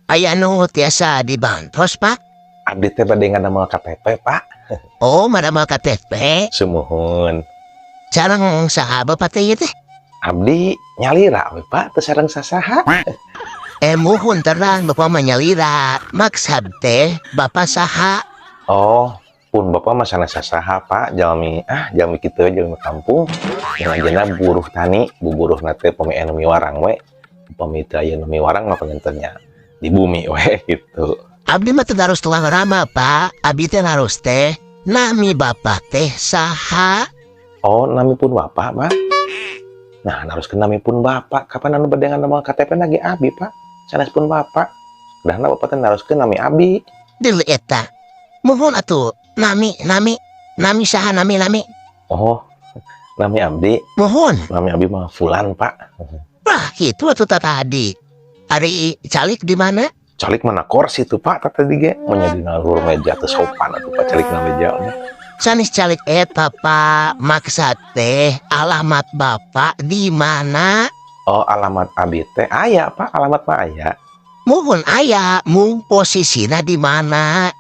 aya nu tiasa dibantos, Pak? Abdi teh bade ngadamel KTP, Pak. Oh, madamel KTP. Sumuhun. Sareng saha Bapak teh ieu teh? Abdi nyalira we, Pak, teu sareng sasaha. Muhun terang Bapak menyalira. Maksud teh Bapak saha? Oh, pun Bapak mah sanes sasaha, Pak. Jalmi kitu jalmi kampung. Yang ajeuna buruh tani, buburuhna teh pami anu miwarang we. Upami teu aya nu miwarang mah pangentennya di bumi we gitu. Abdi mah teu harus tulang rama, Pak. Abdi teh harus teh nami Bapak teh saha? Oh, nami pun Bapak, Pak. Nah, harus ke nami pun Bapak. Kapan anu bade ngadamel KTP lagi Abi, Pak? Sanes pun Bapak. Dahna Bapak teh harus ke nami Abi. Deuleu eta. Muhun atuh. Nami saha nami. Oh, nami Abdi. Muhun. Nami Abi mah Fulan, Pak. Wah, itu atuh tadi. Ari calik di mana? Calik mana kursi tuh, Pak, tata dige. Menjadi nalur meja teu sopan atuh Pak calik na meja. Sanis calik eta, Pak. Maksud teh alamat Bapak di mana? Oh, alamat Abi teh aya, Pak. Alamat mah aya. Muhun aya, mung posisina di mana?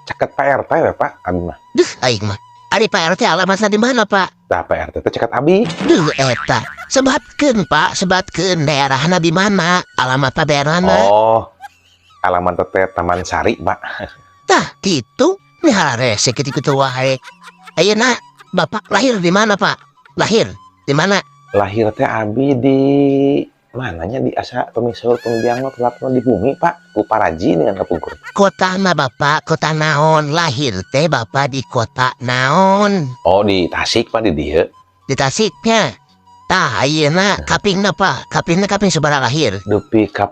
Caket PRT we, Pak. Abi mah. Duh, aing mah. Ari Pak RT alamatna di mana, Pak? Tah PRT teh caket Abi. Duh, eta. Sebatkeun, Pak. Sebatkeun daerahna di mana? Alamat daerahna. Oh, alamat teh Taman Sari, Pak. Tah, kitu. Nihara rese kitu wae. Ayeuna Bapak lahir di mana, Pak? Lahir di mana? Lahir teh Abi di mananya di asa pemisur pembiang mah telatna di bumi, Pak. Ku Paraji dengan kapungkur. Kotana Bapak, kota naon? Lahir teh Bapak di kota naon? Oh, di Tasik, Pak, di dieu. Di Tasiknya. Tah, ayeuna kapingna, Pak. Kaping sabaraha lahir? Dupi